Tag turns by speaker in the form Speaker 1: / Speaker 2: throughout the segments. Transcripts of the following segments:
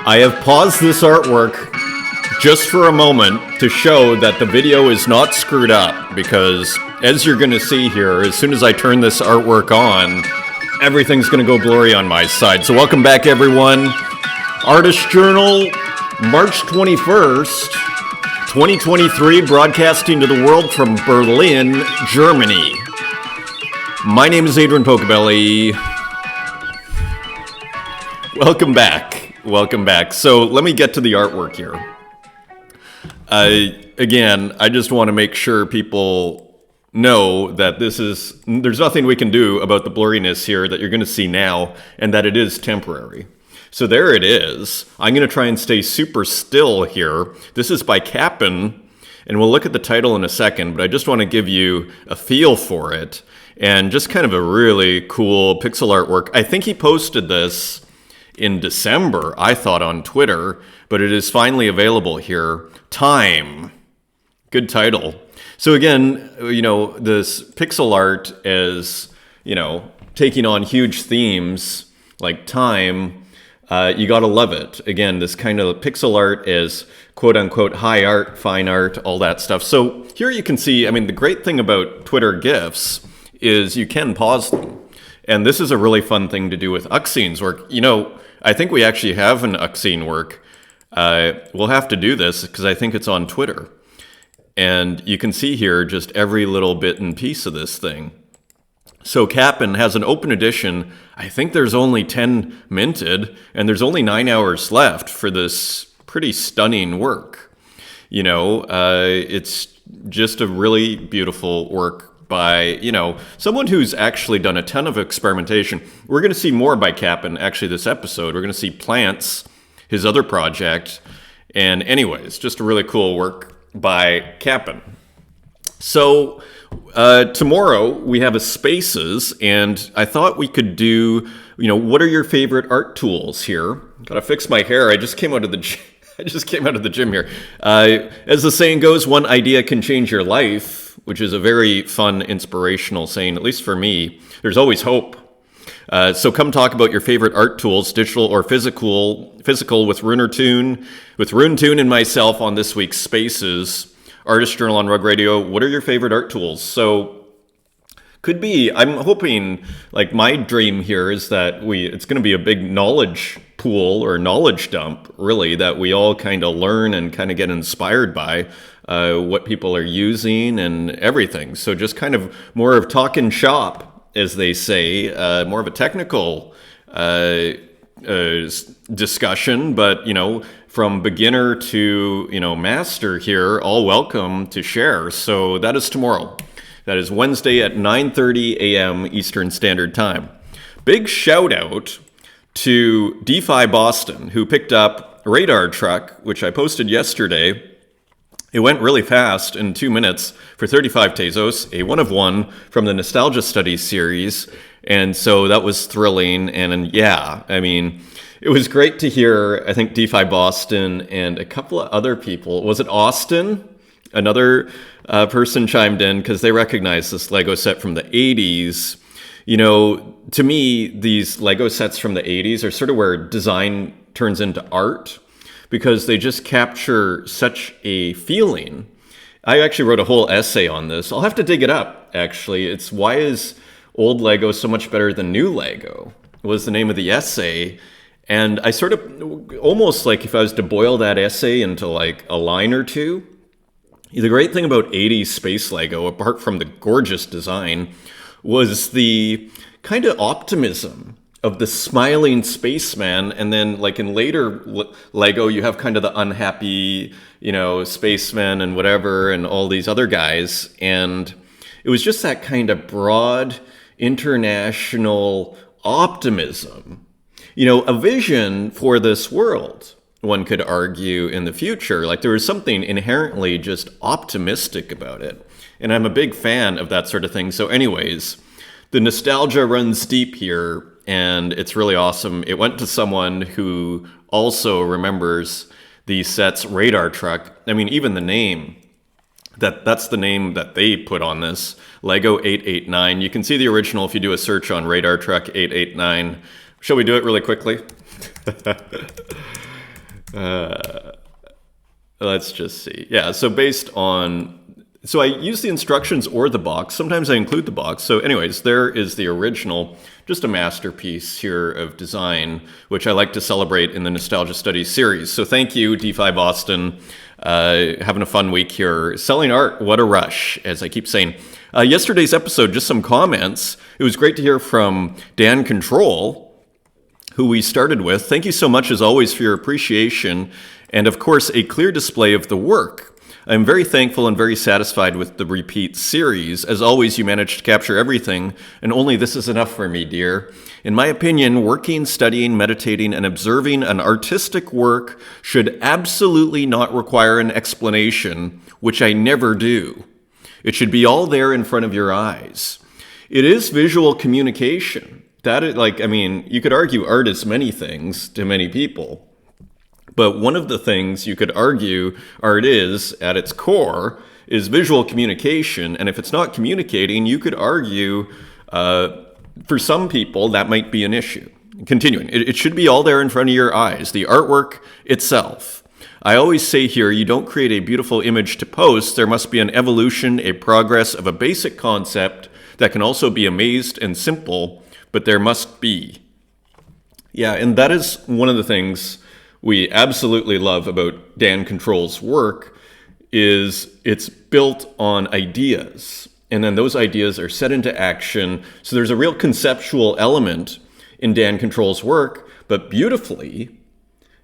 Speaker 1: I have paused this artwork just for a moment to show that the video is not screwed up, because as you're going to see here, as soon as I turn this artwork on, everything's going to go blurry on my side. So welcome back, everyone. Artist Journal, March 21st, 2023, broadcasting to the world from Berlin, Germany. My name is Adrian Pocobelli. Welcome back. Welcome back. So let me get to the artwork here. Again, I just want to make sure people know that there's nothing we can do about the blurriness here that you're going to see now, and that it is temporary. So there it is. I'm going to try and stay super still here. This is by Kappen, and we'll look at the title in a second, but I just want to give you a feel for it, and just kind of a really cool pixel artwork. I think he posted this in December, I thought, on Twitter, but it is finally available here. Time. Good title. So again, this pixel art is, taking on huge themes like time. You gotta love it. Again, this kind of pixel art is quote unquote high art, fine art, all that stuff. So here you can see, the great thing about Twitter GIFs is you can pause them. And this is a really fun thing to do with Uxeen's work. I think we actually have an Uxeen work. We'll have to do this because I think it's on Twitter. And you can see here just every little bit and piece of this thing. So Kappen has an open edition. I think there's only 10 minted, and there's only 9 hours left for this pretty stunning work. It's just a really beautiful work by, someone who's actually done a ton of experimentation. We're going to see more by Kappen, actually, this episode. We're going to see Plants, his other project. And anyways, just a really cool work by Kappen. So tomorrow we have a Spaces, and I thought we could do, what are your favorite art tools here? Gotta fix my hair. I just came out of the gym. Here. As the saying goes, one idea can change your life, which is a very fun, inspirational saying, at least for me. There's always hope. So come talk about your favorite art tools, digital or physical with Runetune and myself on this week's Spaces, Artist Journal on Rug Radio. What are your favorite art tools? So could be, I'm hoping, like my dream here is that it's going to be a big knowledge pool or knowledge dump, really, that we all kind of learn and kind of get inspired by what people are using and everything. So just kind of more of talking shop, as they say, more of a technical discussion, but, from beginner to, master here, all welcome to share. So that is tomorrow. That is Wednesday at 9:30 a.m. Eastern Standard Time. Big shout out to DeFi Boston, who picked up a radar truck, which I posted yesterday. It went really fast in 2 minutes for 35 Tezos, a 1-of-1 from the Nostalgia Studies series. And so that was thrilling. And yeah, it was great to hear, I think, DeFi Boston and a couple of other people. Was it Austin? Another person chimed in because they recognized this Lego set from the 80s. To me, these Lego sets from the 80s are sort of where design turns into art, because they just capture such a feeling. I actually wrote a whole essay on this. I'll have to dig it up, actually. It's Why is Old Lego So Much Better Than New Lego? Was the name of the essay. And I sort of, almost like if I was to boil that essay into like a line or two, the great thing about 80s space Lego, apart from the gorgeous design, was the kind of optimism of the smiling spaceman. And then like in later Lego, you have kind of the unhappy, spaceman and whatever, and all these other guys. And it was just that kind of broad international optimism, a vision for this world, one could argue, in the future. Like there was something inherently just optimistic about it. And I'm a big fan of that sort of thing. So anyways, the nostalgia runs deep here, and it's really awesome. It went to someone who also remembers the set's radar truck. Even the name, that's the name that they put on this, Lego 889. You can see the original if you do a search on radar truck 889. Shall we do it really quickly? Let's just see. Yeah, so so I use the instructions or the box. Sometimes I include the box. So anyways, there is the original, just a masterpiece here of design, which I like to celebrate in the Nostalgia Studies series. So thank you, DeFi Boston. Having a fun week here. Selling art, what a rush, as I keep saying. Yesterday's episode, just some comments. It was great to hear from Dan Control, who we started with. Thank you so much, as always, for your appreciation. And of course, a clear display of the work. I'm very thankful and very satisfied with the repeat series. As always, you managed to capture everything, and only this is enough for me, dear. In my opinion, working, studying, meditating, and observing an artistic work should absolutely not require an explanation, which I never do. It should be all there in front of your eyes. It is visual communication. You could argue art is many things to many people. But one of the things you could argue art is, at its core, is visual communication. And if it's not communicating, you could argue, for some people, that might be an issue. Continuing, it should be all there in front of your eyes, the artwork itself. I always say here, you don't create a beautiful image to post. There must be an evolution, a progress of a basic concept that can also be amazed and simple, but there must be. Yeah, and that is one of the things we absolutely love about Dan Control's work is it's built on ideas. And then those ideas are set into action. So there's a real conceptual element in Dan Control's work, but beautifully,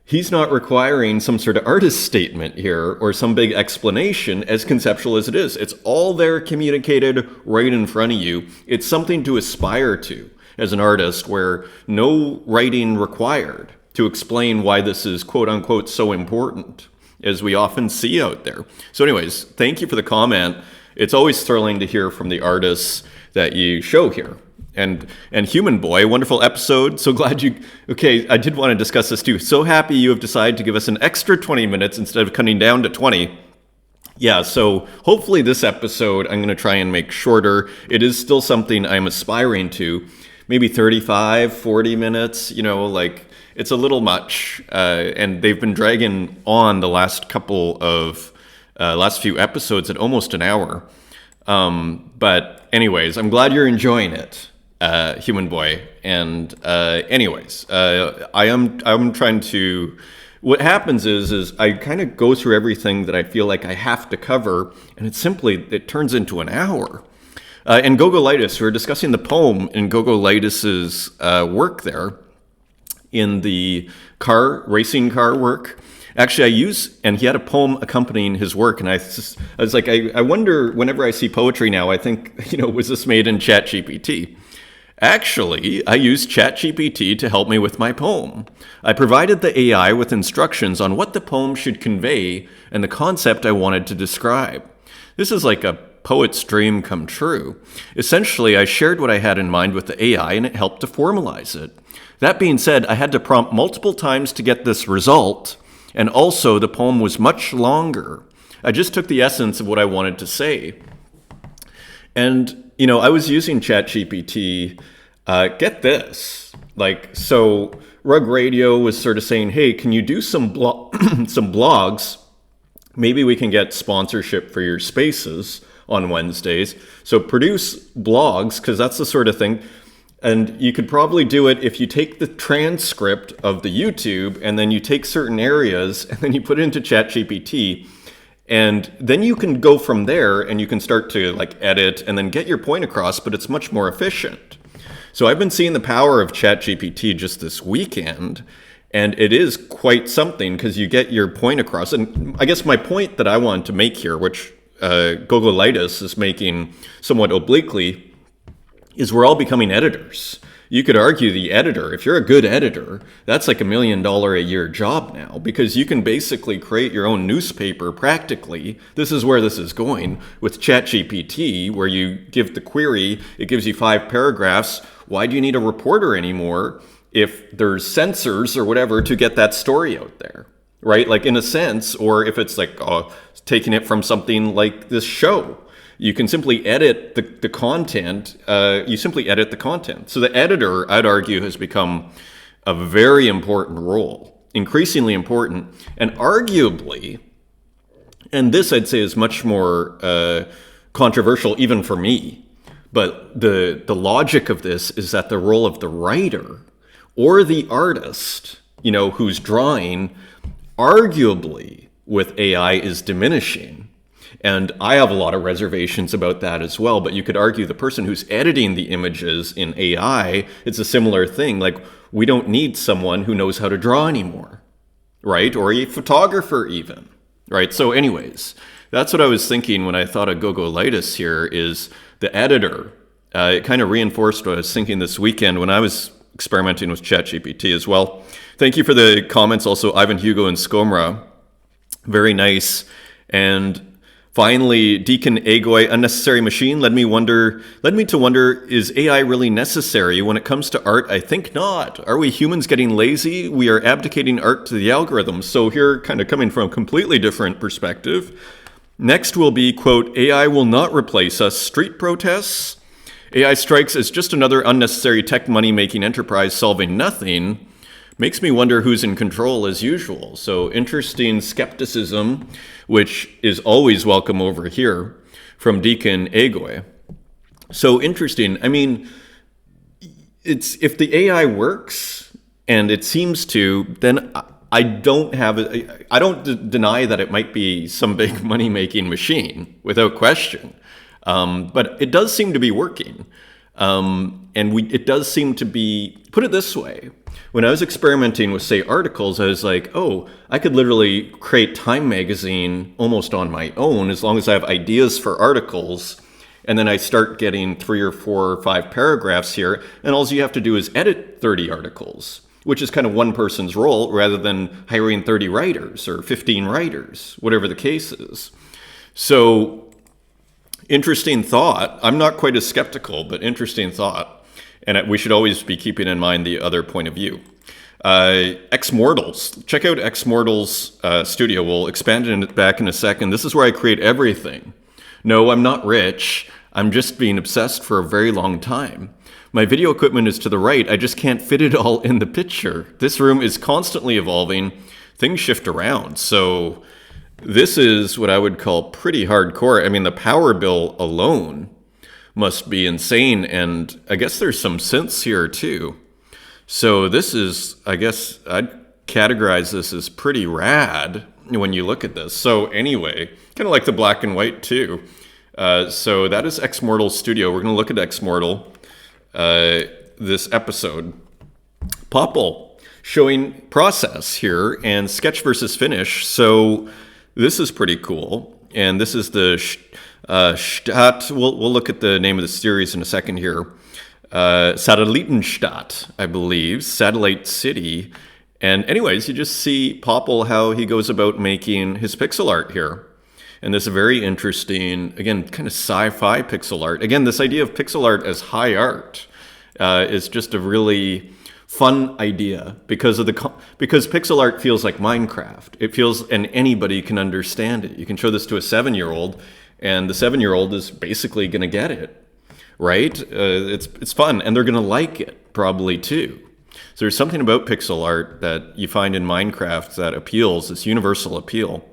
Speaker 1: he's not requiring some sort of artist statement here or some big explanation, as conceptual as it is. It's all there communicated right in front of you. It's something to aspire to as an artist where no writing required to explain why this is quote unquote so important, as we often see out there. So anyways, thank you for the comment. It's always thrilling to hear from the artists that you show here. And Human Boy, wonderful episode. So glad I did want to discuss this too. So happy you have decided to give us an extra 20 minutes instead of cutting down to 20. Yeah, so hopefully this episode I'm going to try and make shorter. It is still something I'm aspiring to. Maybe 35, 40 minutes, it's a little much, and they've been dragging on the last few episodes at almost an hour. But anyways, I'm glad you're enjoying it, Human Boy. And I'm trying to. What happens is I kind of go through everything that I feel like I have to cover, and it turns into an hour. And Gogolitis, we're discussing the poem in Gogolitis's work there. In the racing car work. Actually, and he had a poem accompanying his work, and I was like, I wonder, whenever I see poetry now, I think, was this made in ChatGPT? Actually, I used ChatGPT to help me with my poem. I provided the AI with instructions on what the poem should convey and the concept I wanted to describe. This is like a poet's dream come true. Essentially, I shared what I had in mind with the AI, and it helped to formalize it. That being said, I had to prompt multiple times to get this result, and also the poem was much longer. I just took the essence of what I wanted to say. And, I was using ChatGPT, get this, so Rug Radio was sort of saying, hey, can you do some blogs? Maybe we can get sponsorship for your spaces on Wednesdays. So produce blogs, because that's the sort of thing. And you could probably do it if you take the transcript of the YouTube and then you take certain areas and then you put it into ChatGPT. And then you can go from there and you can start to edit and then get your point across, but it's much more efficient. So I've been seeing the power of ChatGPT just this weekend, and it is quite something because you get your point across. And I guess my point that I wanted to make here, which Gogolitis is making somewhat obliquely, is we're all becoming editors. You could argue the editor, if you're a good editor, that's like $1 million a year job now, because you can basically create your own newspaper practically. This is where this is going with ChatGPT, where you give the query, it gives you 5 paragraphs. Why do you need a reporter anymore if there's censors or whatever to get that story out there, right? In a sense, or if it's taking it from something like this show. You can simply edit the content. You simply edit the content. So the editor, I'd argue, has become a very important role increasingly important, and arguably, and this I'd say is much more controversial even for me, but the logic of this is that the role of the writer or the artist, who's drawing, arguably with AI is diminishing. And I have a lot of reservations about that as well, but you could argue the person who's editing the images in AI, it's a similar thing. Like, we don't need someone who knows how to draw anymore, right? Or a photographer even, right? So anyways, that's what I was thinking when I thought of Gogolitis here is the editor. It kind of reinforced what I was thinking this weekend when I was experimenting with ChatGPT as well. Thank you for the comments also, Ivan, Hugo, and Skomra. Very nice. And finally, Deacon Agoy, unnecessary machine, led me to wonder, is AI really necessary when it comes to art? I think not. Are we humans getting lazy? We are abdicating art to the algorithms. So here, kind of coming from a completely different perspective. Next will be, quote, AI will not replace us. Street protests. AI strikes as just another unnecessary tech money-making enterprise solving nothing. Makes me wonder who's in control as usual. So interesting skepticism, which is always welcome over here from Deacon Agoy. So interesting. I mean, if the AI works, and it seems to, then I don't deny that it might be some big money-making machine, without question. But it does seem to be working. It does seem to be, put it this way, when I was experimenting with, say, articles, I was like, oh, I could literally create Time magazine almost on my own as long as I have ideas for articles. And then I start getting 3 or 4 or 5 paragraphs here. And all you have to do is edit 30 articles, which is kind of one person's role rather than hiring 30 writers or 15 writers, whatever the case is. So interesting thought. I'm not quite as skeptical, but interesting thought. And we should always be keeping in mind the other point of view. Ex-Mortals. Check out Ex-Mortals Studio. We'll expand it back in a second. This is where I create everything. No, I'm not rich. I'm just being obsessed for a very long time. My video equipment is to the right. I just can't fit it all in the picture. This room is constantly evolving. Things shift around. So this is what I would call pretty hardcore. I mean, the power bill alone must be insane. And I guess there's some synths here too. So this is, I guess I'd categorize this as pretty rad when you look at this. So anyway, kind of like the black and white too. So that is Ex-Mortal Studio. We're going to look at Ex-Mortal this episode. Popple showing process here and sketch versus finish. So this is pretty cool. And this is the Stadt. We'll look at the name of the series in a second here. Satellitenstadt, I believe, satellite city. And anyways, you just see Popple, how he goes about making his pixel art here. And this very interesting, again, kind of sci-fi pixel art. Again, this idea of pixel art as high art is just a really fun idea because pixel art feels like Minecraft. It feels, and anybody can understand it. You can show this to a 7-year-old, and the 7-year-old is basically going to get it, right? It's fun, and they're going to like it probably too. So there's something about pixel art that you find in Minecraft that appeals, this universal appeal.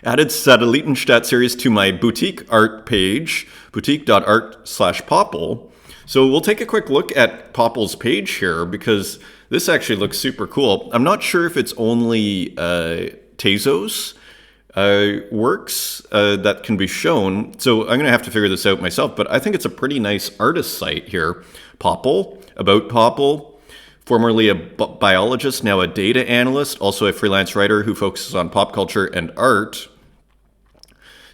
Speaker 1: Added Satellitenstadt series to my boutique art page, boutique.art/Popple. So we'll take a quick look at Popple's page here because this actually looks super cool. I'm not sure if it's only Tezos works that can be shown. So I'm going to have to figure this out myself, but I think it's a pretty nice artist site here. Popple, about Popple, formerly a biologist, now a data analyst, also a freelance writer who focuses on pop culture and art.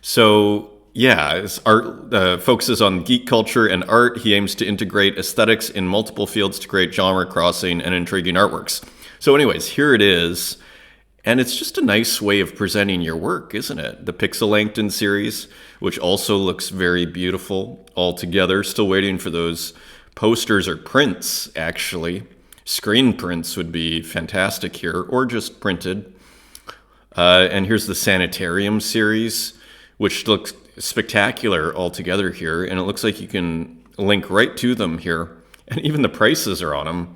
Speaker 1: So yeah, his art focuses on geek culture and art. He aims to integrate aesthetics in multiple fields to create genre-crossing and intriguing artworks. So anyways, here it is. And it's just a nice way of presenting your work, isn't it? The Pixel-Langton series, which also looks very beautiful altogether. Still waiting for those posters or prints, actually. Screen prints would be fantastic here, or just printed. And here's the Sanitarium series, which looks spectacular altogether here. And it looks like you can link right to them here. And even the prices are on them.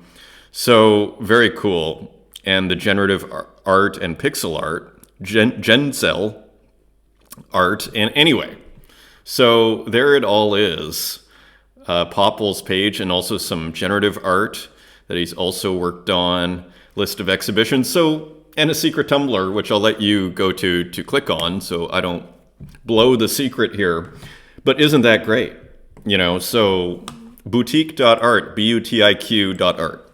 Speaker 1: So very cool. and the generative art and pixel art, Gencel art. And anyway, so there it all is. Popol's page, and also some generative art that he's also worked on, list of exhibitions, so, and a secret Tumblr, which I'll let you go to click on, so I don't blow the secret here. But isn't that great? You know, so boutique.art, BUTIQ.art.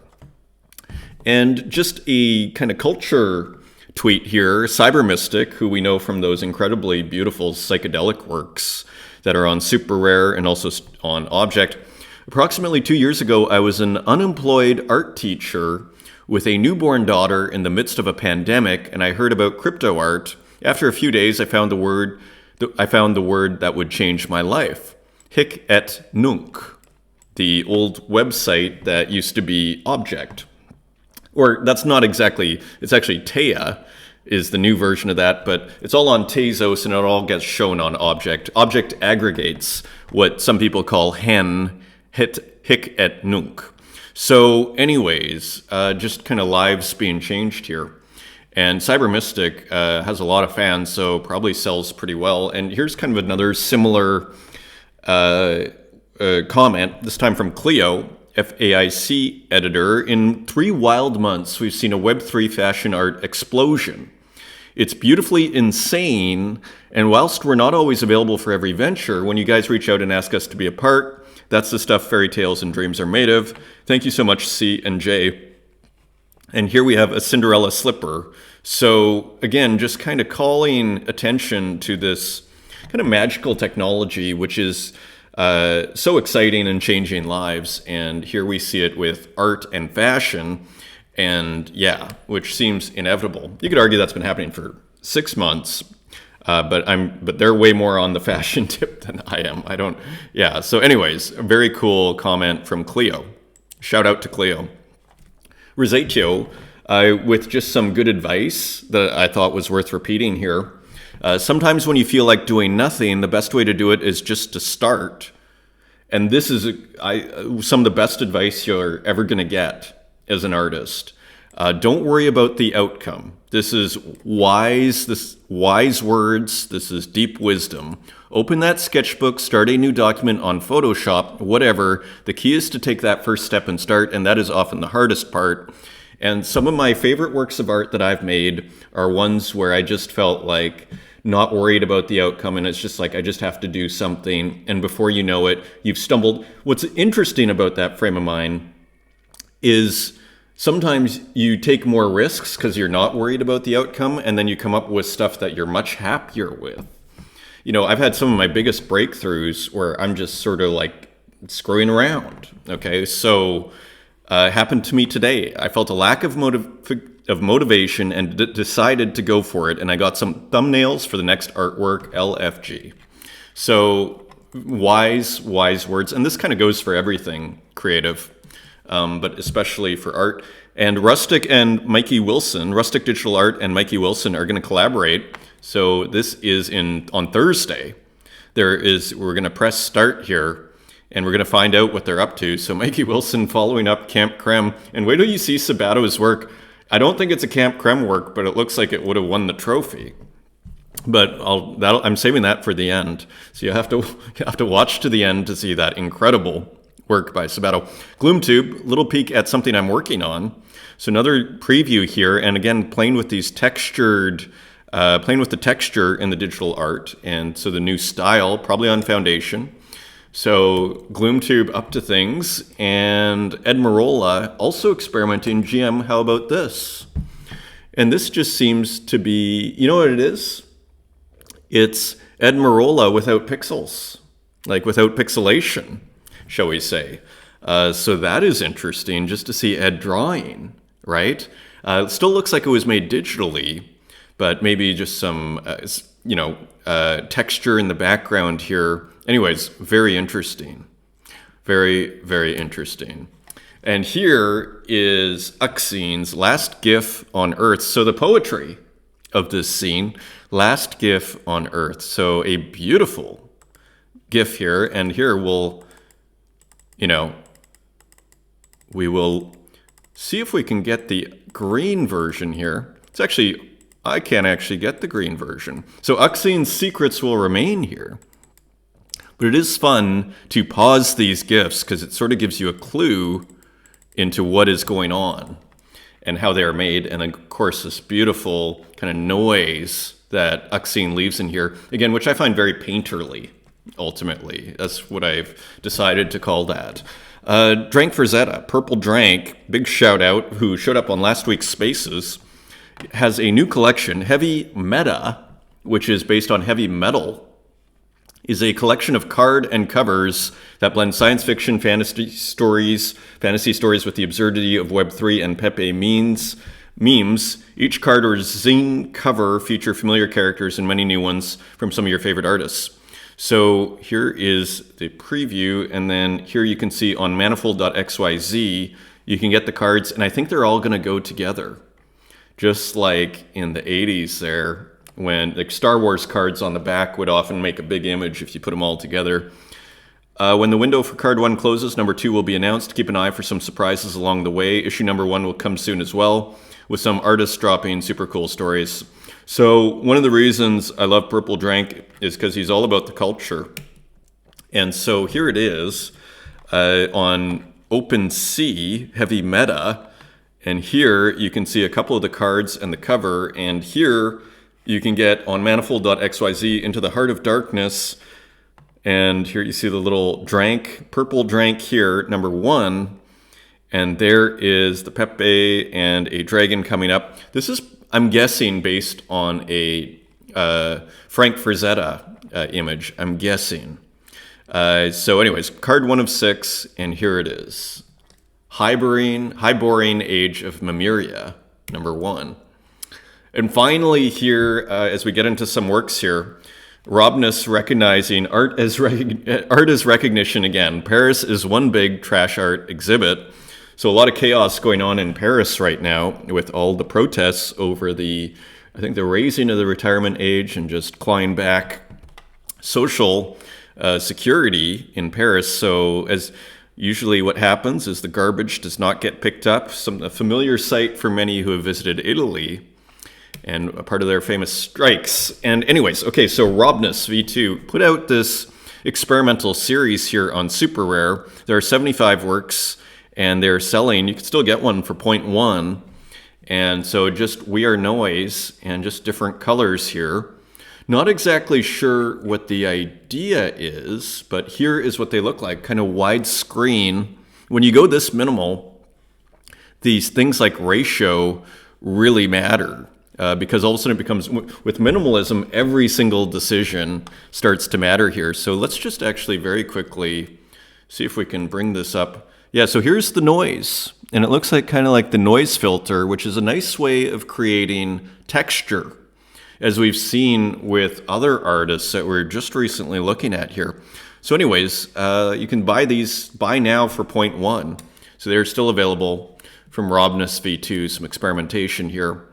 Speaker 1: And just a kind of culture tweet here, Cyber Mystic, who we know from those incredibly beautiful psychedelic works that are on Super Rare and also on Object. Approximately 2 years ago, I was an unemployed art teacher with a newborn daughter in the midst of a pandemic, and I heard about crypto art. After a few days, I found the word that would change my life. Hic et Nunc, the old website that used to be Object. Or that's not exactly, it's actually Taya is the new version of that, but it's all on Tezos and it all gets shown on Object. Object aggregates what some people call hic et nunc. So anyways, just kind of lives being changed here. And Cyber Mystic has a lot of fans, so probably sells pretty well. And here's kind of another similar comment, this time from Cleo, FAIC editor. In 3 wild months, we've seen a Web3 fashion art explosion. It's beautifully insane, and whilst we're not always available for every venture, when you guys reach out and ask us to be a part, that's the stuff fairy tales and dreams are made of. Thank you so much, C and J. And here we have a Cinderella slipper. So again, just kind of calling attention to this kind of magical technology, which is so exciting and changing lives. And here we see it with art and fashion. And yeah, which seems inevitable. You could argue that's been happening for 6 months, but they're way more on the fashion tip than I am. Yeah. So anyways, a very cool comment from Cleo. Shout out to Cleo. Rosatio, with just some good advice that I thought was worth repeating here. Sometimes when you feel like doing nothing, the best way to do it is just to start. And this is some of the best advice you're ever going to get as an artist. Don't worry about the outcome. This is wise words. This is deep wisdom. Open that sketchbook, start a new document on Photoshop, whatever. The key is to take that first step and start, and that is often the hardest part. And some of my favorite works of art that I've made are ones where I just felt like not worried about the outcome, and it's just like I just have to do something, and before you know it, you've stumbled. What's interesting about that frame of mind is sometimes you take more risks because you're not worried about the outcome, and then you come up with stuff that you're much happier with. You know, I've had some of my biggest breakthroughs where I'm just sort of like screwing around. Okay, so happened to me today. I felt a lack of motivation and decided to go for it, and I got some thumbnails for the next artwork, LFG. So wise words, and this kind of goes for everything creative. But especially for art. And Rustic Digital Art and Mikey Wilson are going to collaborate. So this is on Thursday. We're going to press start here, and we're going to find out what they're up to. So Mikey Wilson following up Camp Creme. And wait till you see Sabato's work. I don't think it's a Camp Creme work, but it looks like it would have won the trophy. But I'm saving that for the end. So you have to watch to the end to see that incredible work by Sabato. GloomTube, little peek at something I'm working on. So another preview here, and again, playing with the texture in the digital art, and so the new style, probably on Foundation. So GloomTube up to things, and Ed Marola also experimenting. GM, how about this? And this just seems to be, you know what it is? It's Ed Marola without pixels, like without pixelation, shall we say. So that is interesting just to see Ed drawing, right? It still looks like it was made digitally, but maybe just some, texture in the background here. Anyways, very interesting. Very, very interesting. And here is Uxine's Last GIF on Earth. So the poetry of this scene, Last GIF on Earth. So a beautiful GIF here. And here we will see if we can get the green version here. It's actually, I can't actually get the green version. So Uxine's secrets will remain here. But it is fun to pause these GIFs because it sort of gives you a clue into what is going on and how they are made. And of course, this beautiful kind of noise that Uxine leaves in here, again, which I find very painterly, ultimately. That's what I've decided to call that. Drank Frazetta, Purple Drank, big shout out, who showed up on last week's Spaces, has a new collection, Heavy Meta, which is based on heavy metal, is a collection of card and covers that blend science fiction, fantasy stories with the absurdity of Web3 and Pepe memes. Each card or zine cover feature familiar characters and many new ones from some of your favorite artists. So here is the preview, and then here you can see on manifold.xyz, you can get the cards, and I think they're all going to go together. Just like in the 80s there, when like Star Wars cards on the back would often make a big image if you put them all together. When the window for card 1 closes, number 2 will be announced. Keep an eye for some surprises along the way. Issue number 1 will come soon as well, with some artists dropping super cool stories. So one of the reasons I love Purple Drank is because he's all about the culture. And so here it is on OpenSea, Heavy Meta. And here you can see a couple of the cards and the cover. And here you can get on manifold.xyz Into the Heart of Darkness. And here you see the little drank, Purple Drank here, number 1. And there is the Pepe and a dragon coming up. This is, I'm guessing, based on a Frank Frazetta image. I'm guessing. So anyways, card 1 of 6, and here it is. High-boring Age of Memoria, number 1. And finally here, as we get into some works here, Robness recognizing art as recognition again. Paris is one big trash art exhibit. So a lot of chaos going on in Paris right now with all the protests over the raising of the retirement age and just clawing back social security in Paris. So as usually what happens is the garbage does not get picked up. A familiar sight for many who have visited Italy and a part of their famous strikes. And anyways, okay, so Robness V2 put out this experimental series here on Super Rare. There are 75 works, and they're selling. You can still get one for 0.1. And so just We Are Noise and just different colors here. Not exactly sure what the idea is, but here is what they look like, kind of widescreen. When you go this minimal, these things like ratio really matter. Because all of a sudden it becomes, with minimalism, every single decision starts to matter here. So let's just actually very quickly see if we can bring this up. Yeah, so here's the noise. And it looks like kind of like the noise filter, which is a nice way of creating texture, as we've seen with other artists that we're just recently looking at here. So anyways, you can buy now for 0.1. So they're still available from Robness V2, some experimentation here.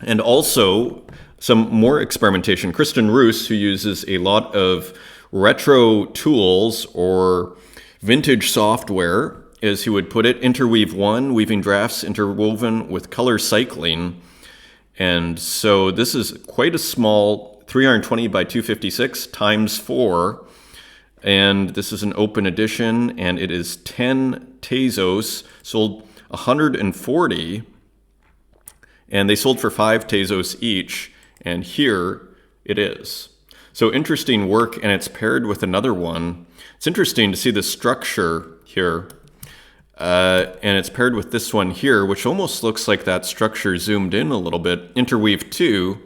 Speaker 1: And also some more experimentation. Kristen Roos, who uses a lot of retro tools or vintage software, as he would put it, Interweave 1, weaving drafts interwoven with color cycling. And so this is quite a small 320 by 256 times 4. And this is an open edition, and it is 10 Tezos, sold 140. And they sold for 5 Tezos each, and here it is. So interesting work, and it's paired with another one. It's interesting to see the structure here, and it's paired with this one here, which almost looks like that structure zoomed in a little bit. Interweave 2,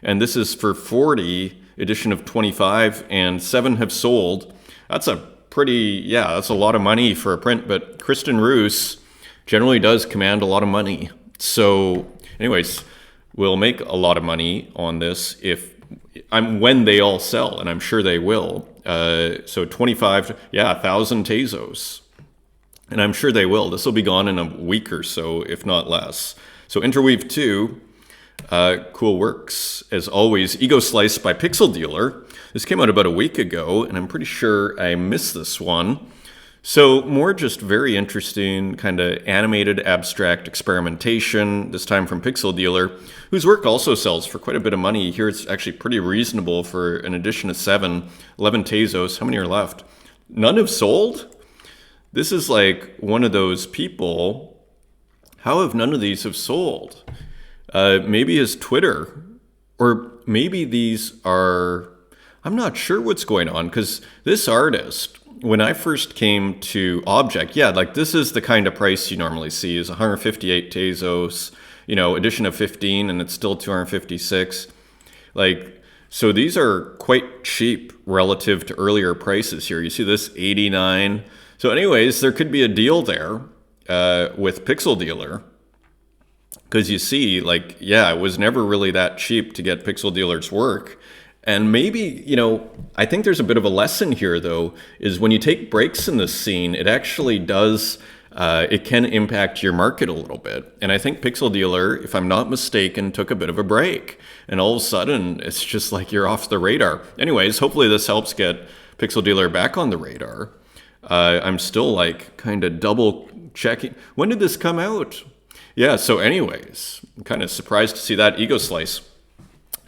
Speaker 1: and this is for 40, edition of 25, and 7 have sold. That's that's a lot of money for a print, but Kristen Roos generally does command a lot of money. So anyways, we'll make a lot of money on this when they all sell, and I'm sure they will. So 1,000 Tezos, and I'm sure they will. This will be gone in a week or so, if not less. So Interweave 2, cool works. As always, Ego Slice by Pixel Dealer. This came out about a week ago, and I'm pretty sure I missed this one. So more just very interesting kind of animated abstract experimentation, this time from Pixel Dealer, whose work also sells for quite a bit of money. Here it's actually pretty reasonable for an edition of 7, 11 Tezos. How many are left? None have sold? This is like one of those people. How have none of these have sold? Maybe his Twitter, or maybe these are, I'm not sure what's going on, because this artist, when I first came to Object, yeah, like this is the kind of price you normally see is 158 Tezos, edition of 15, and it's still 256. Like, so these are quite cheap relative to earlier prices here. You see this 89. So anyways, there could be a deal there with Pixel Dealer. Because you see, like, yeah, it was never really that cheap to get Pixel Dealer's work. And maybe, I think there's a bit of a lesson here, though, is when you take breaks in this scene, it actually does, it can impact your market a little bit. And I think Pixel Dealer, if I'm not mistaken, took a bit of a break. And all of a sudden, it's just like you're off the radar. Anyways, hopefully this helps get Pixel Dealer back on the radar. I'm still like kind of double checking. When did this come out? Yeah, so anyways, I'm kind of surprised to see that Ego Slice.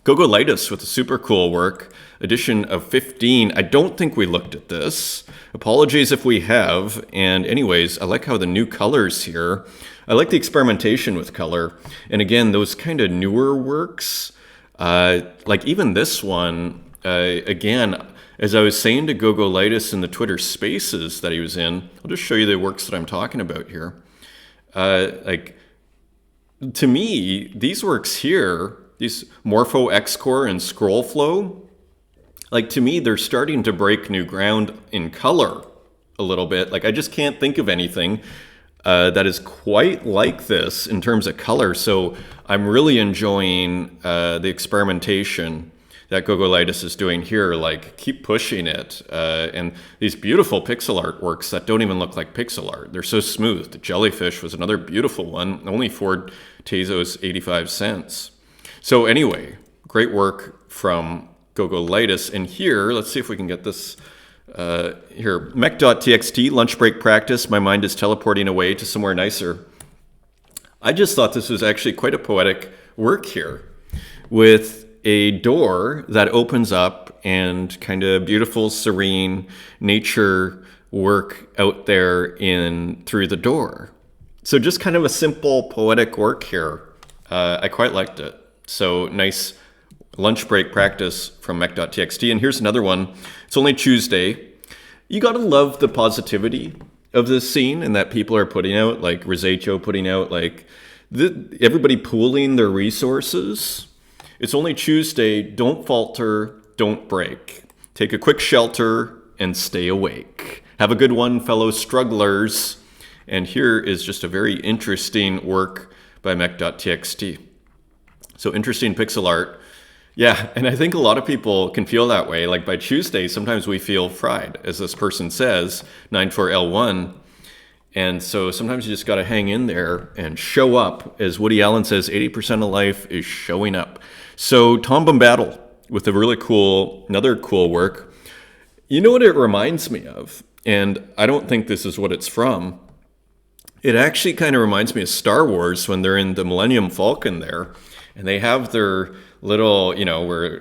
Speaker 1: Gogolitis with a super cool work, edition of 15. I don't think we looked at this. Apologies if we have. And anyways, I like how the new colors here. I like the experimentation with color. And again, those kind of newer works, like even this one, again, as I was saying to Gogolitis in the Twitter Spaces that he was in, I'll just show you the works that I'm talking about here. To me, these works here, these Morpho X-Core and Scroll Flow, like to me, they're starting to break new ground in color a little bit. Like I just can't think of anything that is quite like this in terms of color. So I'm really enjoying the experimentation that Gogolitis is doing here. Like keep pushing it. And these beautiful pixel art works that don't even look like pixel art. They're so smooth. The jellyfish was another beautiful one, only 4 Tezos, 85 cents. So anyway, great work from Gogolitis. And here, let's see if we can get this here. Mech.txt, lunch break practice. My mind is teleporting away to somewhere nicer. I just thought this was actually quite a poetic work here with a door that opens up and kind of beautiful, serene nature work out there through the door. So just kind of a simple poetic work here. I quite liked it. So nice lunch break practice from mech.txt. And here's another one. It's only Tuesday. You gotta love the positivity of this scene and that people are putting out, like Rizecho putting out, like everybody pooling their resources. It's only Tuesday. Don't falter. Don't break. Take a quick shelter and stay awake. Have a good one, fellow strugglers. And here is just a very interesting work by mech.txt. So interesting pixel art. Yeah, and I think a lot of people can feel that way. Like by Tuesday, sometimes we feel fried, as this person says, 94L1. And so sometimes you just got to hang in there and show up. As Woody Allen says, 80% of life is showing up. So Tom Bombadil with another cool work. You know what it reminds me of? And I don't think this is what it's from. It actually kind of reminds me of Star Wars when they're in the Millennium Falcon there. And they have their little, where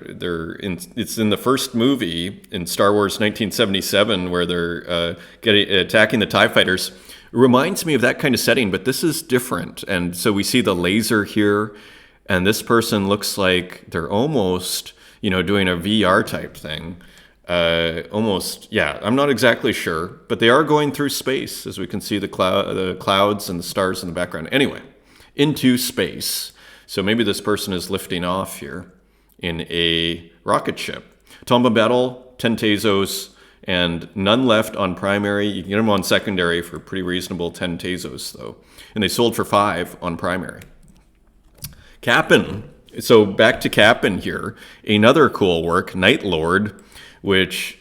Speaker 1: it's in the first movie in Star Wars 1977 where they're attacking the TIE fighters. It reminds me of that kind of setting, but this is different. And so we see the laser here, and this person looks like they're almost, doing a VR type thing. Almost, yeah, I'm not exactly sure, but they are going through space, as we can see the clouds and the stars in the background. Anyway, into space. So maybe this person is lifting off here in a rocket ship. Tom Bombadil, 10 Tezos, and none left on primary. You can get them on secondary for pretty reasonable 10 Tezos, though. And they sold for 5 on primary. Cap'n. So back to Cap'n here. Another cool work, Night Lord, which,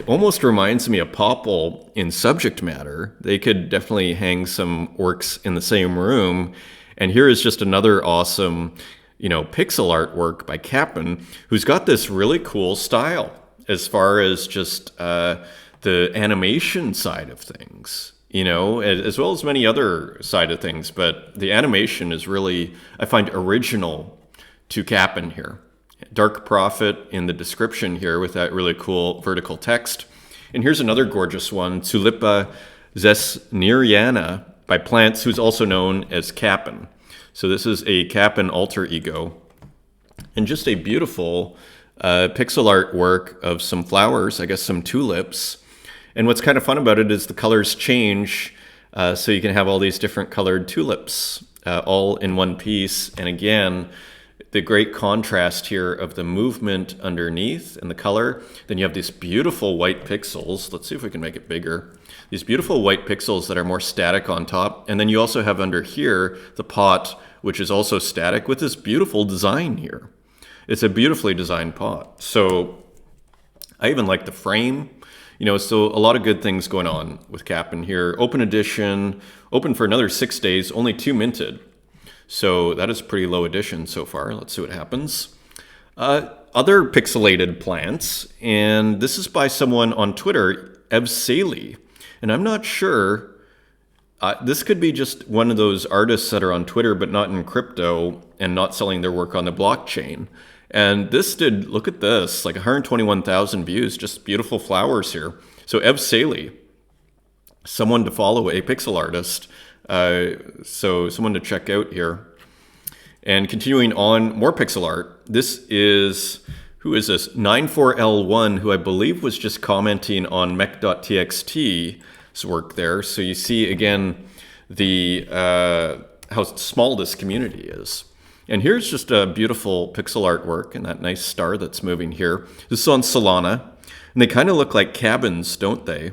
Speaker 1: almost reminds me of Popple in subject matter. They could definitely hang some works in the same room. And here is just another awesome, pixel artwork by Cap'n, who's got this really cool style as far as just the the animation side of things, you know, as well as many other side of things. But the animation is really, I find, original to Cap'n here. Dark Prophet in the description here with that really cool vertical text. And here's another gorgeous one, Tulipa zesneriana by Plants, who's also known as Cap'n. So this is a Cap'n alter ego. And just a beautiful pixel art work of some flowers, I guess some tulips. And what's kind of fun about it is the colors change, so you can have all these different colored tulips all in one piece. And again, the great contrast here of the movement underneath and the color. Then you have these beautiful white pixels. Let's see if we can make it bigger. These beautiful white pixels that are more static on top. And then you also have under here the pot, which is also static with this beautiful design here. It's a beautifully designed pot. So I even like the frame. You know, so a lot of good things going on with Cap'n here. Open edition, open for another 6 days, only 2 minted. So that is pretty low edition so far. Let's see what happens. Other pixelated plants, and this is by someone on Twitter, Evsali. And I'm not sure, this could be just one of those artists that are on Twitter but not in crypto and not selling their work on the blockchain. And this did, look at this, like 121,000 views, just beautiful flowers here. So Evsali, someone to follow, a pixel artist. So someone to check out here. And continuing on, more pixel art. This is, who is this? 94L1, who I believe was just commenting on mech.txt's work there. So you see, again, the how small this community is. And here's just a beautiful pixel artwork and that nice star that's moving here. This is on Solana. And they kind of look like cabins, don't they?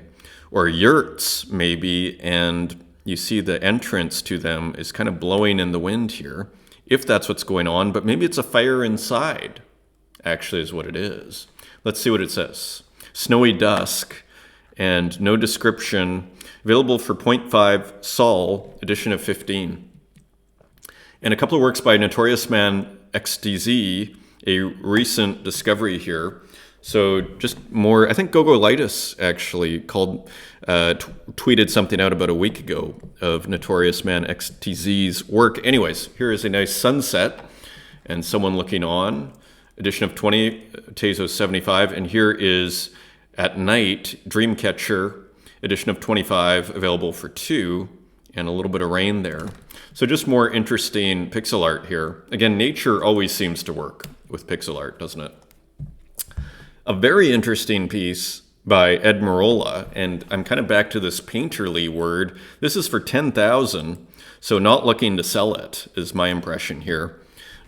Speaker 1: Or yurts, maybe. And you see the entrance to them is kind of blowing in the wind here, if that's what's going on. But maybe it's a fire inside, actually, is what it is. Let's see what it says. Snowy Dusk and no description. Available for 0.5 Sol, edition of 15. And a couple of works by Notorious Man XTZ, a recent discovery here. So just more, I think Gogolitis actually tweeted something out about a week ago of Notorious Man XTZ's work. Anyways, here is a nice sunset and someone looking on. Edition of 20, Tezos 75. And here is At Night, Dreamcatcher, edition of 25, available for 2, and a little bit of rain there. So just more interesting pixel art here. Again, nature always seems to work with pixel art, doesn't it? A very interesting piece by Ed Marola, and I'm kind of back to this painterly word. This is for 10,000, so not looking to sell it is my impression here.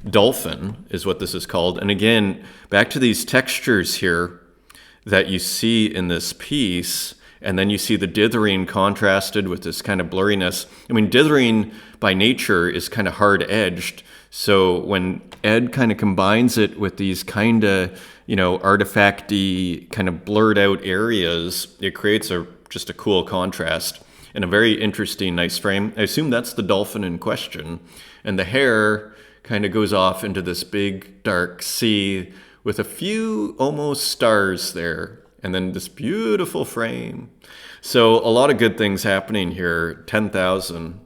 Speaker 1: Dolphin is what this is called. And again, back to these textures here that you see in this piece, and then you see the dithering contrasted with this kind of blurriness. I mean, dithering by nature is kind of hard-edged. So when Ed kind of combines it with these kind of, you know, artifacty, kind of blurred out areas, it creates just a cool contrast and a very interesting, nice frame. I assume that's the dolphin in question. And the hair kind of goes off into this big dark sea with a few almost stars there. And then this beautiful frame. So a lot of good things happening here, 10,000.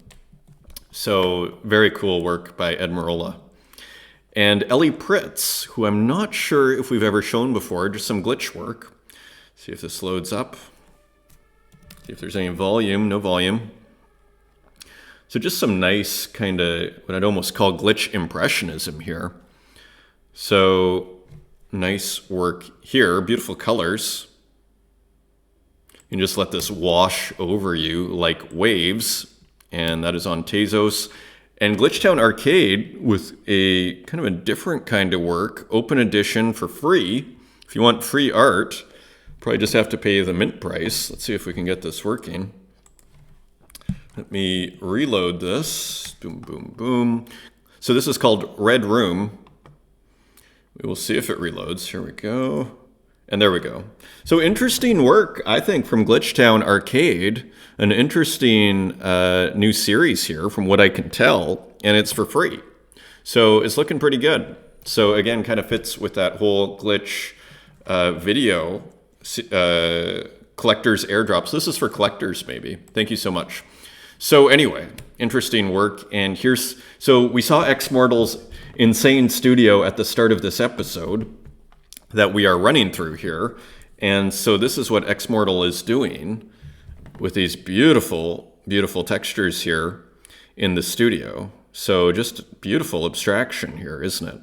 Speaker 1: So very cool work by Ed Marola. And Ellie Pritz, who I'm not sure if we've ever shown before, just some glitch work. See if this loads up. See if there's any volume, no volume. So just some nice kind of what I'd almost call glitch impressionism here. So nice work here, beautiful colors. You can just let this wash over you like waves, and that is on Tezos. And Glitchtown Arcade with a kind of a different kind of work, open edition for free. If you want free art, probably just have to pay the mint price. Let's see if we can get this working. Let me reload this. Boom, boom, boom. So this is called Red Room. We will see if it reloads. Here we go. And there we go. So interesting work, I think, from Glitchtown Arcade. An interesting new series here from what I can tell. And it's for free. So it's looking pretty good. So again, kind of fits with that whole glitch video collectors airdrops. This is for collectors, maybe. Thank you so much. So anyway, interesting work. And so we saw Xmortal's insane studio at the start of this episode that we are running through here. And so this is what Xmortal is doing with these beautiful, beautiful textures here in the studio. So just beautiful abstraction here, isn't it?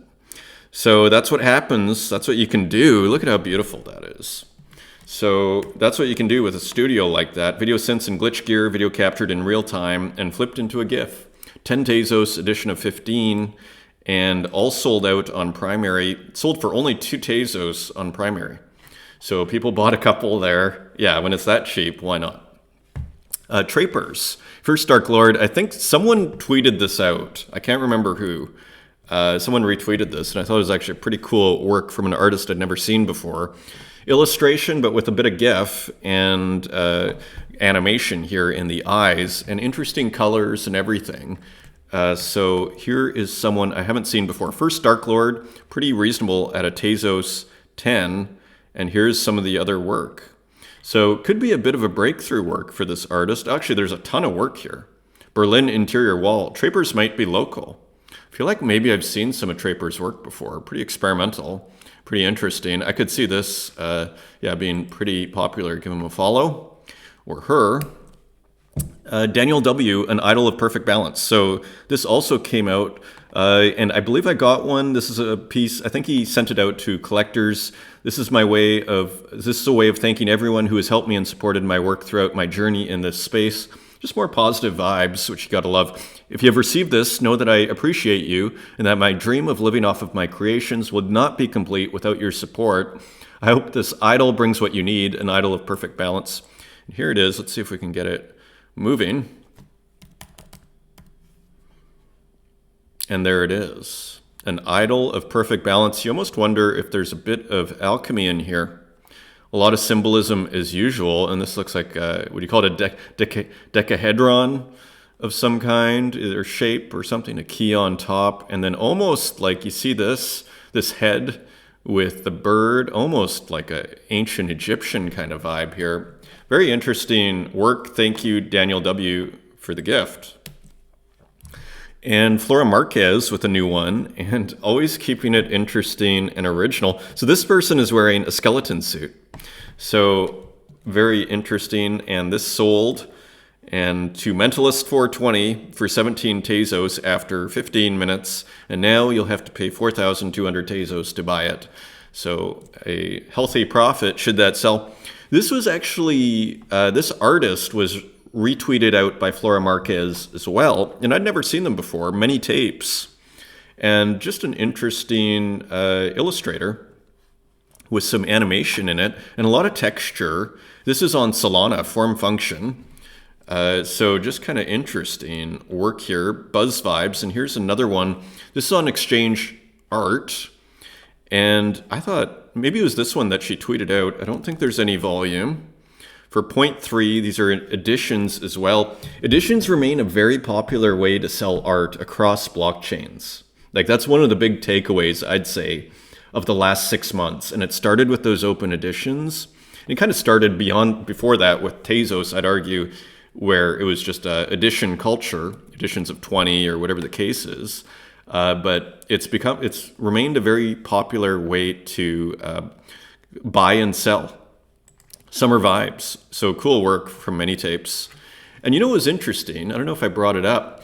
Speaker 1: So that's what happens. That's what you can do. Look at how beautiful that is. So that's what you can do with a studio like that. Video synths and glitch gear, video captured in real time and flipped into a GIF. 10 Tezos, edition of 15, and all sold out on primary. Sold for only 2 Tezos on primary. So people bought a couple there. Yeah, when it's that cheap, why not? Trapers. First Dark Lord. I think someone tweeted this out. I can't remember who. Someone retweeted this, and I thought it was actually a pretty cool work from an artist I'd never seen before. Illustration, but with a bit of GIF and animation here in the eyes, and interesting colors and everything. So here is someone I haven't seen before. First Dark Lord, pretty reasonable at a Tezos 10, and here's some of the other work. So could be a bit of a breakthrough work for this artist. Actually, there's a ton of work here. Berlin interior wall. Trapers might be local. I feel like maybe I've seen some of Traper's work before. Pretty experimental, pretty interesting. I could see this being pretty popular. Give him a follow, or her. Daniel W., An Idol of Perfect Balance. So this also came out, and I believe I got one. This is a piece, I think he sent it out to collectors. This is a way of thanking everyone who has helped me and supported my work throughout my journey in this space. Just more positive vibes, which you gotta love. If you have received this, know that I appreciate you and that my dream of living off of my creations would not be complete without your support. I hope this idol brings what you need, an idol of perfect balance. And here it is. Let's see if we can get it moving. And there it is. An idol of perfect balance. You almost wonder if there's a bit of alchemy in here. A lot of symbolism as usual, and this looks like, what do you call it, a decahedron of some kind, either shape or something, a key on top, and then almost like you see this head with the bird, almost like an ancient Egyptian kind of vibe here. Very interesting work. Thank you, Daniel W., for the gift. And Flora Marquez with a new one, and always keeping it interesting and original. So this person is wearing a skeleton suit. So very interesting, and this sold and to Mentalist 420 for 17 Tezos after 15 minutes, and now you'll have to pay 4,200 Tezos to buy it. So a healthy profit should that sell. This was actually, this artist was retweeted out by Flora Marquez as well, and I'd never seen them before, many tapes, and just an interesting illustrator with some animation in it and a lot of texture. This is on Solana, form function. So just kind of interesting work here, buzz vibes. And here's another one. This is on Exchange Art. And I thought maybe it was this one that she tweeted out. I don't think there's any volume. For 0.3, these are editions as well. Editions remain a very popular way to sell art across blockchains. Like that's one of the big takeaways, I'd say, of the last 6 months. And it started with those open editions. It kind of started before that with Tezos, I'd argue, where it was just edition culture, editions of 20 or whatever the case is. But it's remained a very popular way to buy and sell. Summer vibes. So cool work from many tapes. And you know what was interesting? I don't know if I brought it up.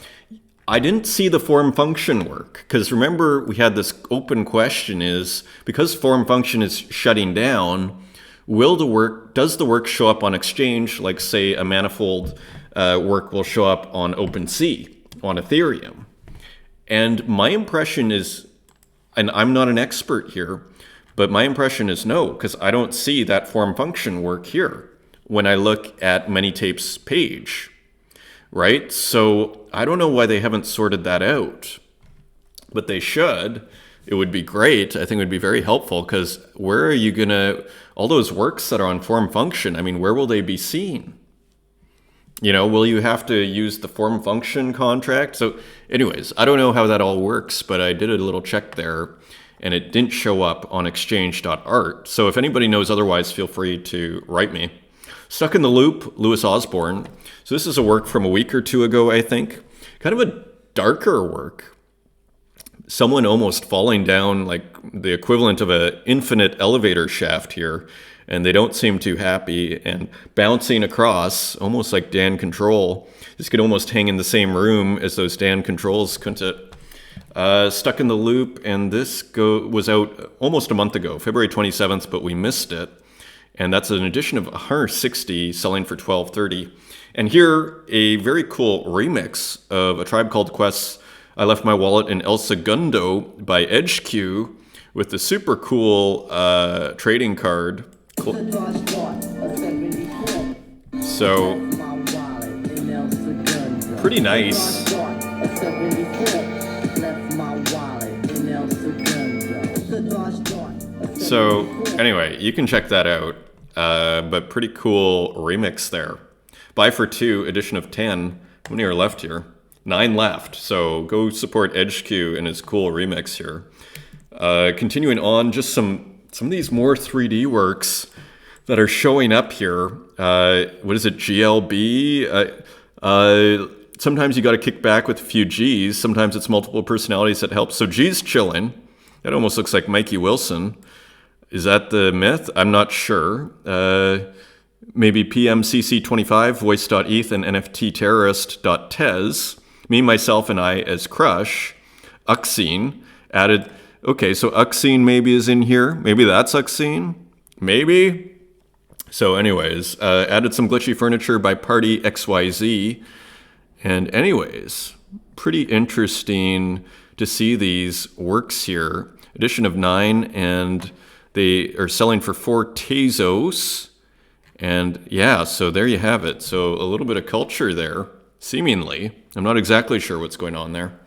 Speaker 1: I didn't see the form function work, because remember we had this open question is, because form function is shutting down, does the work show up on Exchange, like say a manifold work will show up on OpenSea, on Ethereum? And my impression is, and I'm not an expert here, but my impression is no, because I don't see that form function work here when I look at Manytape's page. Right? So I don't know why they haven't sorted that out, but they should. It would be great. I think it would be very helpful, because where are you going to, all those works that are on form function, I mean, where will they be seen? You know, will you have to use the form function contract? So anyways, I don't know how that all works, but I did a little check there and it didn't show up on exchange.art. So if anybody knows otherwise, feel free to write me. Stuck in the Loop, Louis Osborne. So this is a work from a week or two ago, I think. Kind of a darker work. Someone almost falling down like the equivalent of an infinite elevator shaft here, and they don't seem too happy, and bouncing across, almost like Dan Control. This could almost hang in the same room as those Dan Controls, couldn't it? Stuck in the Loop, and this was out almost a month ago, February 27th, but we missed it. And that's an edition of 160 selling for $12.30. And here, a very cool remix of A Tribe Called Quest's I Left My Wallet in El Segundo by HQ with the super cool trading card. So, pretty nice. So, anyway, you can check that out. But pretty cool remix there. Buy for 2, edition of 10. How many are left here? 9 left. So go support HQ and his cool remix here. Continuing on, just some of these more 3D works that are showing up here. What is it? GLB? Sometimes you got to kick back with a few G's. Sometimes it's multiple personalities that help. So G's chilling. That almost looks like Mikey Wilson. Is that the myth? I'm not sure. Maybe PMCC25, voice.eth, and NFTterrorist.tez. Me, myself, and I as Crush. Uxine added. Okay, so Uxine maybe is in here. Maybe that's Uxine. Maybe. So anyways, added some glitchy furniture by Party XYZ. And anyways, pretty interesting to see these works here. Edition of 9, and they are selling for 4 Tezos. And yeah, so there you have it. So a little bit of culture there, seemingly. I'm not exactly sure what's going on there.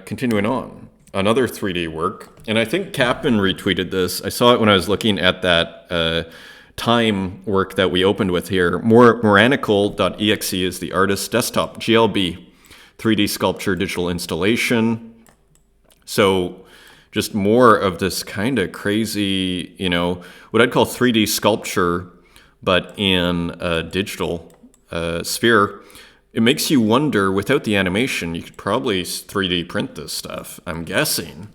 Speaker 1: Continuing on. Another 3D work. And I think Capman retweeted this. I saw it when I was looking at that time work that we opened with here. Moranical.exe is the artist. Desktop, GLB, 3D sculpture, digital installation. So just more of this kind of crazy, what I'd call 3D sculpture, but in a digital sphere. It makes you wonder, without the animation, you could probably 3D print this stuff, I'm guessing.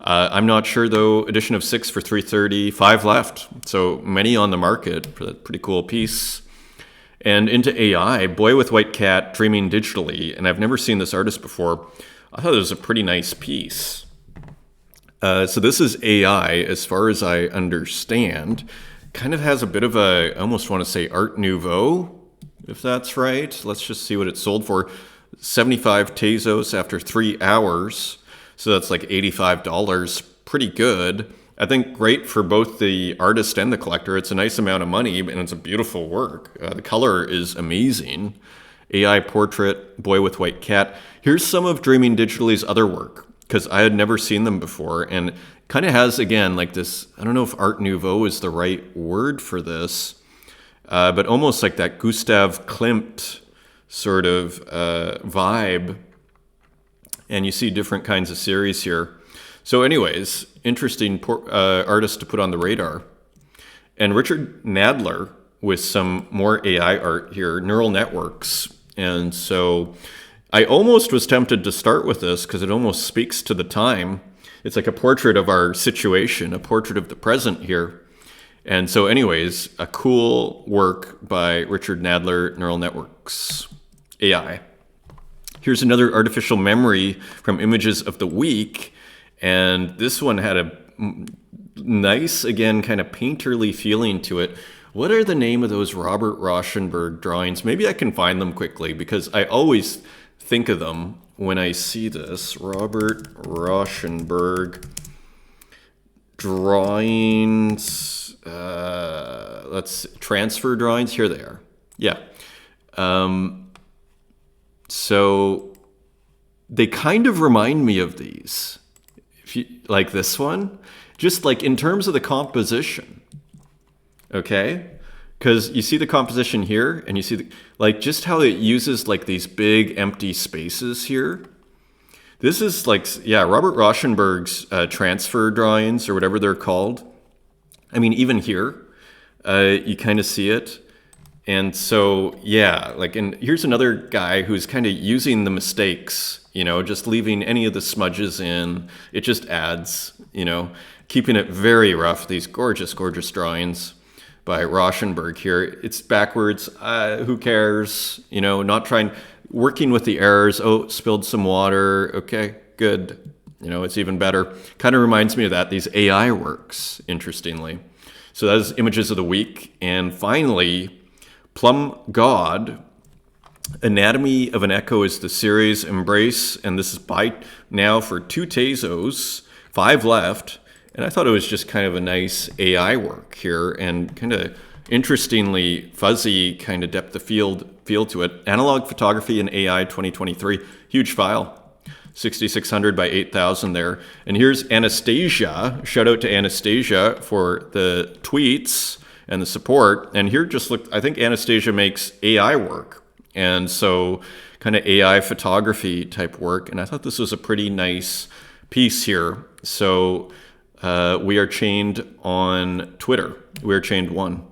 Speaker 1: I'm not sure, though. Edition of 6 for $3.30, 5 left. So many on the market for that pretty cool piece. And into AI, Boy with White Cat, Dreaming Digitally. And I've never seen this artist before. I thought it was a pretty nice piece. So this is AI, as far as I understand. Kind of has a bit of I almost want to say Art Nouveau, if that's right. Let's just see what it sold for. 75 Tezos after 3 hours. So that's like $85. Pretty good. I think great for both the artist and the collector. It's a nice amount of money, and it's a beautiful work. The color is amazing. AI portrait, Boy with White Cat. Here's some of Dreaming Digitally's other work, because I had never seen them before, and kind of has, again, like this, I don't know if Art Nouveau is the right word for this, but almost like that Gustav Klimt sort of vibe. And you see different kinds of series here. So anyways, interesting artist to put on the radar. And Richard Nadler with some more AI art here, neural networks. And so I almost was tempted to start with this because it almost speaks to the time. It's like a portrait of our situation, a portrait of the present here. And so anyways, a cool work by Richard Nadler, Neural Networks, AI. Here's another artificial memory from Images of the Week. And this one had a nice, again, kind of painterly feeling to it. What are the name of those Robert Rauschenberg drawings? Maybe I can find them quickly because I always think of them when I see this. Robert Rauschenberg drawings. Let's transfer drawings. Here they are. Yeah. So they kind of remind me of these. If you like this one, just like in terms of the composition. Okay? Because you see the composition here, and you see like just how it uses like these big empty spaces here. This is like, yeah, Robert Rauschenberg's transfer drawings or whatever they're called. I mean, even here, you kind of see it. And so, yeah, like, and here's another guy who's kind of using the mistakes, just leaving any of the smudges in. It just adds, keeping it very rough. These gorgeous, gorgeous drawings by Rauschenberg here. It's backwards. Who cares? Working with the errors. Oh, spilled some water. Okay, good. It's even better. Kind of reminds me of that. These AI works, interestingly. So that is images of the week. And finally, Plum God, Anatomy of an Echo is the series. Embrace, and this is by now for 2 Tezos, 5 left. And I thought it was just kind of a nice AI work here, and kind of interestingly fuzzy kind of depth of field feel to it. Analog Photography in AI 2023, huge file. 6600 by 8000 there. And here's Anastasia. Shout out to Anastasia for the tweets and the support. And here just look, I think Anastasia makes AI work. And so kind of AI photography type work. And I thought this was a pretty nice piece here. So we are chained on Twitter. We are chained 1.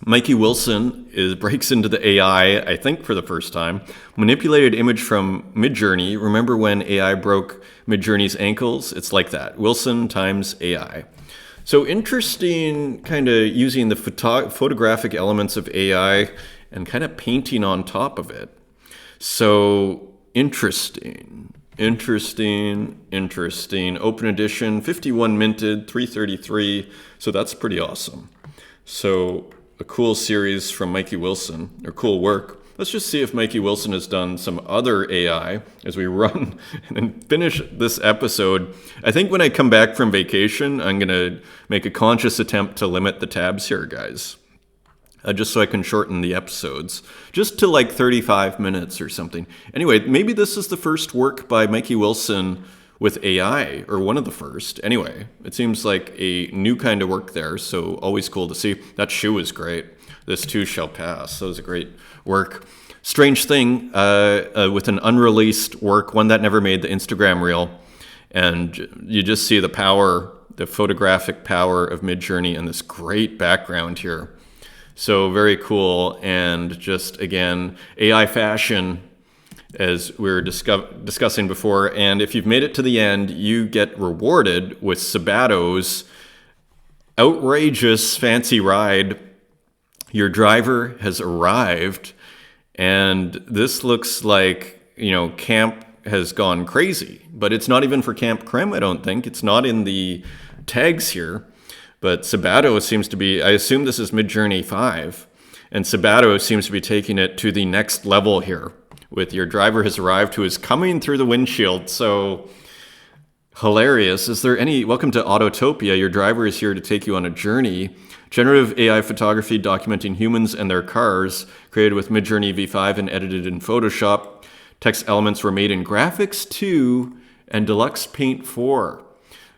Speaker 1: Mikey Wilson breaks into the AI, I think for the first time. Manipulated image from Midjourney. Remember when AI broke Midjourney's ankles? It's like that. Wilson times AI. So interesting, kind of using the photographic elements of AI and kind of painting on top of it. So interesting. Open edition, 51 minted, 333. So that's pretty awesome. So a cool series from Mikey Wilson, or cool work. Let's just see if Mikey Wilson has done some other AI as we run and finish this episode. I think when I come back from vacation, I'm going to make a conscious attempt to limit the tabs here, guys. Just so I can shorten the episodes, just to like 35 minutes or something. Anyway, maybe this is the first work by Mikey Wilson with AI, or one of the first. Anyway, it seems like a new kind of work there, so always cool to see. That shoe is great. This too shall pass. That was a great work. Strange thing, with an unreleased work, one that never made the Instagram reel, and you just see the power, the photographic power of Midjourney and this great background here. So very cool, and just again, AI fashion, as we were discussing before. And if you've made it to the end, you get rewarded with Sabato's outrageous fancy ride. Your driver has arrived, and this looks like, camp has gone crazy. But it's not even for Camp Creme, I don't think. It's not in the tags here. But Sabato seems to be, I assume this is Midjourney 5, and Sabato seems to be taking it to the next level here with your driver has arrived, who is coming through the windshield. So hilarious. Welcome to Autotopia. Your driver is here to take you on a journey. Generative AI photography documenting humans and their cars, created with Midjourney V5 and edited in Photoshop. Text elements were made in Graphics 2 and Deluxe Paint 4.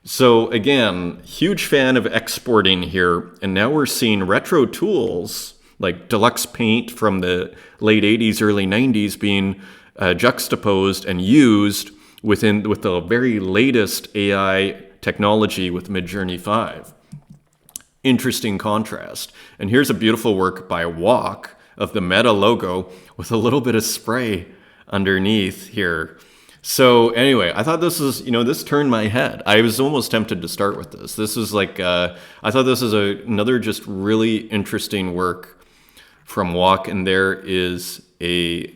Speaker 1: So again, huge fan of exporting here. And now we're seeing retro tools like Deluxe Paint from the late 80s, early 90s being juxtaposed and used with the very latest AI technology with Midjourney 5. Interesting contrast. And here's a beautiful work by Walk of the Meta logo with a little bit of spray underneath here. So anyway, I thought this was, this turned my head. I was almost tempted to start with this. This is like, I thought this is another just really interesting work from Walk, and there is a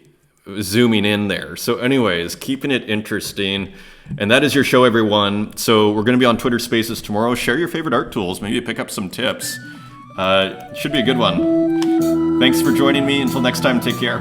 Speaker 1: zooming in there. So anyways, keeping it interesting. And that is your show, everyone. So we're going to be on Twitter Spaces tomorrow. Share your favorite art tools. Maybe pick up some tips. Should be a good one. Thanks for joining me. Until next time, take care.